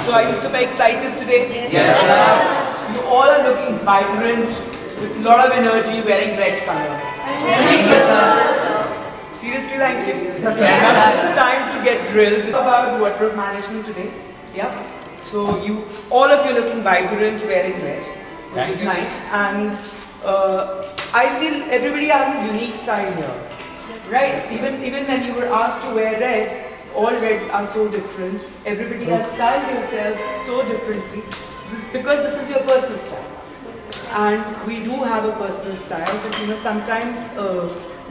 So are you super excited today? Yes, sir. You all are looking vibrant, with a lot of energy, wearing red color. Thank you, sir. Seriously, thank you. Yes, Now sir. this is time to get drilled. This is about wardrobe management today. Yeah. So all of you looking vibrant, wearing red, which Thank is you. nice. And I see everybody has a unique style here, right? Even when you were asked to wear red, all reds are so different. Everybody has styled yourself so differently. Because this is your personal style. And we do have a personal style, but sometimes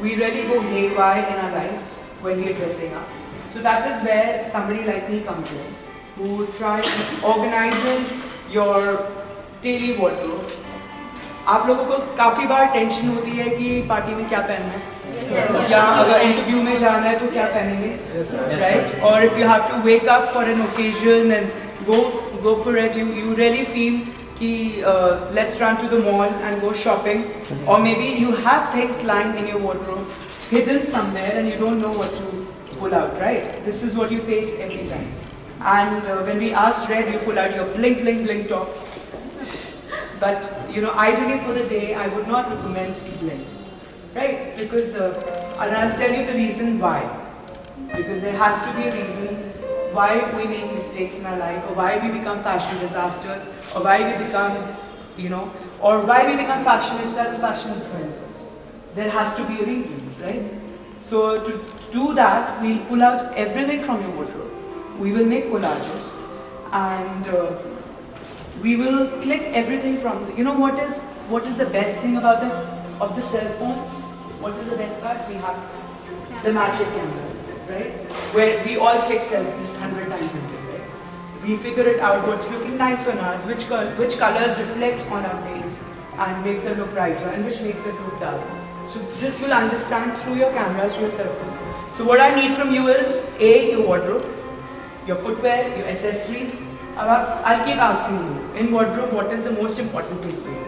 we really go haywire in our life when we are dressing up. So that is where somebody like me comes in, who tries organizes your daily wardrobe. आप लोगों को काफी बार tension होती है कि party में क्या पहनना है, या अगर इंटरव्यू में जाना है तो क्या पहनेंगे, right? Or if you have to wake up for an occasion and go for it, you really feel कि let's run to the mall and go shopping, or maybe you have things lying in your wardrobe hidden somewhere and you don't know what to pull out, right? This is what you face every time. And when we ask red, you pull out your blink blink blink top. But ideally for the day, I would not recommend blink, right? Because and I'll tell you the reason why. Because there has to be a reason why we make mistakes in our life, or why we become fashion disasters, or why we become, or why we become fashionistas and fashion influencers. There has to be a reason, right? So to do that, we'll pull out everything from your wardrobe. We will make collages, and we will click everything from. What is the best thing about the cell phones? What is the best part? We have the magic cameras, right? Where we all click selfies 100 times a day, right? We figure it out what's looking nice on us, which colors reflects on our face and makes it look brighter, and which makes it look dull. So this will understand through your cameras, through your cell phones. So what I need from you is your wardrobe, your footwear, your accessories. I'll keep asking you, in wardrobe, what is the most important thing for you?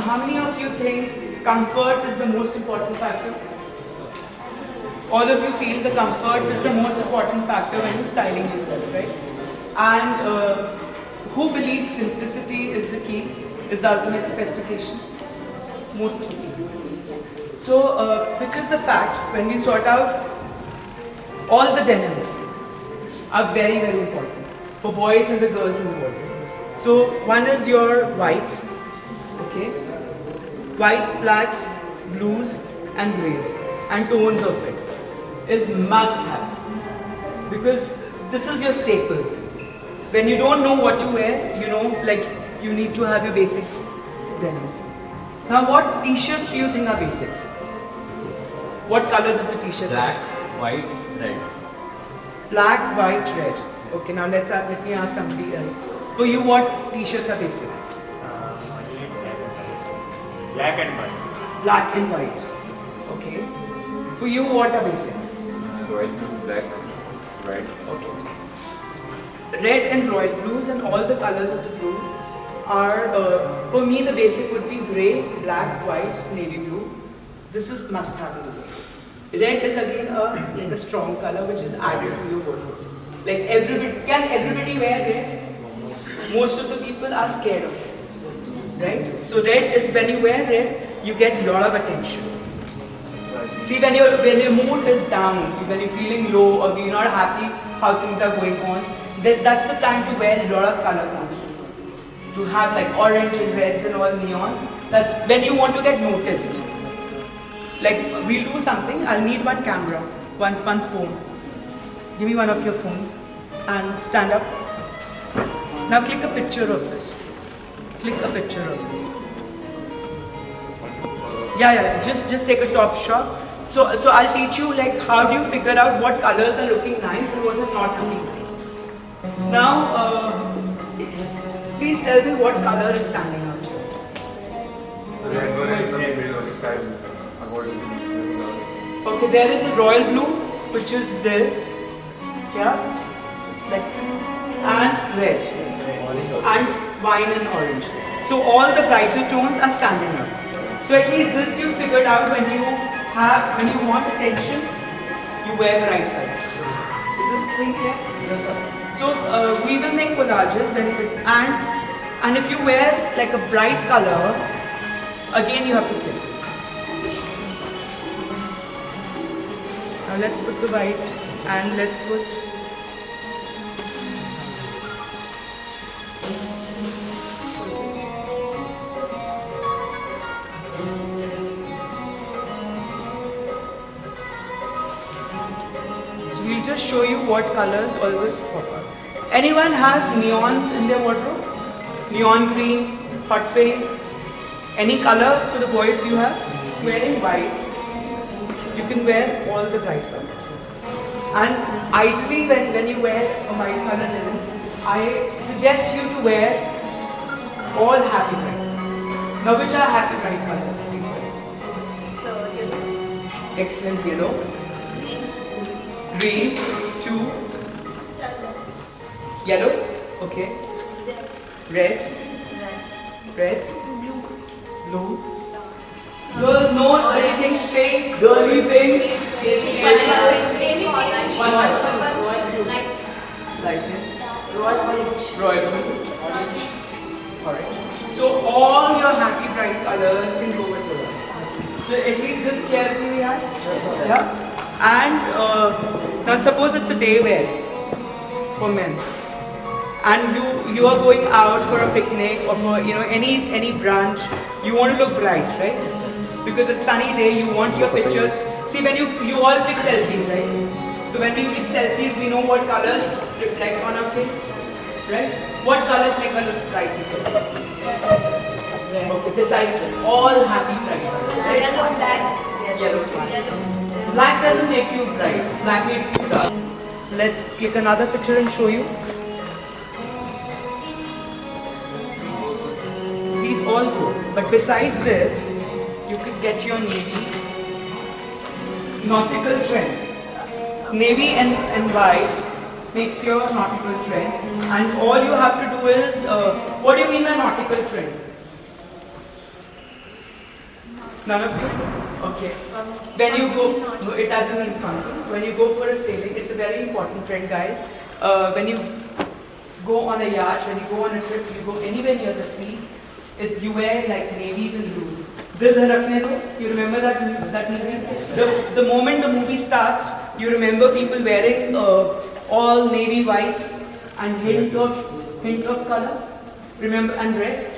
How many of you think comfort is the most important factor? All of you feel the comfort is the most important factor when you're styling yourself, right? And who believes simplicity is the key, is the ultimate sophistication? Most of you. So, which is the fact, when we sort out all the denims are very, very important for boys and the girls in the world. So, one is your whites, okay? Whites, blacks, blues and greys, and tones of it is must have, because this is your staple. When you don't know what to wear, you need to have your basic denims. Now, what t-shirts do you think are basics? What colors of the t-shirts? Black, white, red. Black, white, red. Okay, now let me ask somebody else. For you, what t-shirts are basic? Black and white. Black and white. Okay. For you, what are basics? Royal blue, black, red. Okay. Red and royal blues and all the colors of the blues are, for me, the basic would be grey, black, white, navy blue. This is must have in the wardrobe. Red is again a strong color which is added to your wardrobe. Can everybody wear red? Most of the people are scared of it, right? So red is, when you wear red, you get a lot of attention. See, when your mood is down, when you're feeling low, or you're not happy how things are going on, that's the time to wear a lot of color combinations. To have like orange and reds and all neons, that's when you want to get noticed. Like, we'll do something, I'll need one camera, one phone. Give me one of your phones and stand up. Now click a picture of this. Click a picture of this. Yeah, just take a top shot. So I'll teach you how do you figure out what colors are looking nice and what is not looking nice. Now, please tell me what color is standing out. Okay, there is a royal blue, which is this. Yeah, and red, and wine and orange. So all the brighter tones are standing out. So at least this you figured out. When you want attention, you wear bright colors. Is this thing clear? Yes, sir. So we will make collages and if you wear like a bright color, again you have to click this. Now let's put the white and let's put so we'll just show you what colors always pop up. Anyone has neons in their wardrobe? Neon green, hot pink, any color for the boys you have? Wearing white, you can wear all the bright colors. And ideally when you wear a white color linen, I suggest you to wear all happy bright colors. Now which are happy bright colors? Please tell me. So, yellow. Excellent. Yellow. Green. 2. Yellow. Okay. Red. Red. Blue. Girl, no, anything's pink. Girly pink. One lightning. Royal blue. Orange. Alright. So all your happy bright colors can go with your life. So at least this clarity we have. Yeah. And now suppose it's a day wear for men, and you are going out for a picnic or for any brunch. You want to look bright, right? Because it's sunny day. You want your pictures. See, when you all click selfies, right? So when we click selfies, we know what colors reflect on our face, right? What colors make us look bright? Okay, besides all happy bright colors, right? Yellow, black. Yellow, black. Black doesn't make you bright. Black makes you dark. So let's click another picture and show you. These all go. But besides this, you could get your navies. Nautical trend. Navy and white makes your nautical trend. And all you have to do is, what do you mean by nautical trend? None of you? Okay. When you go, no, it doesn't mean funky. When you go for a sailing, it's a very important trend, guys. When you go on a yacht, when you go on a trip, you go anywhere near the sea, you wear like navies and blues. Dil Dharakne Do, you remember that movie? The moment the movie starts, you remember people wearing all navy whites and hint of color. Remember, and red.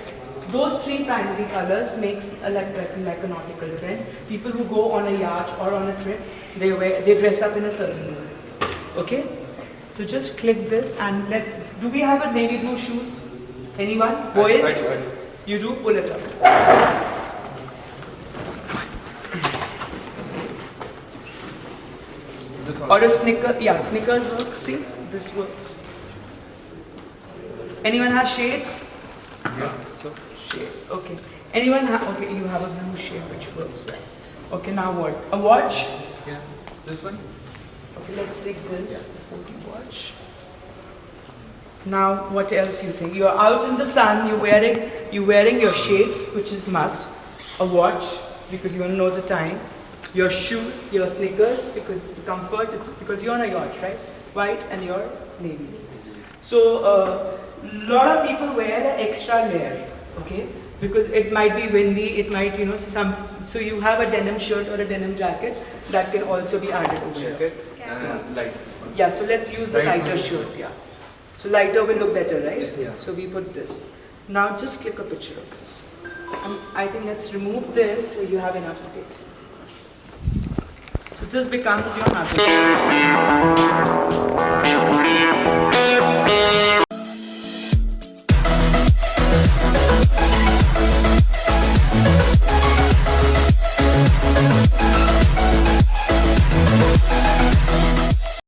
Those three primary colors makes like a nautical trend. People who go on a yacht or on a trip, they dress up in a certain way. Okay? So just click this and do we have a navy blue shoes? Anyone? Boys? I do. You do? Pull it up. This one. Or a sneaker. Yeah, sneakers work. See? This works. Anyone has shades? Yeah, so. Shades. Okay. Anyone okay, you have a blue shade which works well. Okay, now what? A watch? Yeah. This one? Okay, let's take this sporty watch. Now, what else you think? You're out in the sun, you're wearing your shades, which is must. A watch, because you want to know the time. Your shoes, your sneakers, because it's a comfort, it's because you're on a yacht, right? White and your navies. So, a lot of people wear an extra layer, okay? Because it might be windy, it might, so you have a denim shirt or a denim jacket that can also be added over here. Jacket and light. Yeah, so let's use the Light lighter one. shirt, yeah. So lighter will look better, right? Yes, yeah. So we put this. Now just click a picture of this. I think let's remove this so you have enough space. So this becomes your nappy.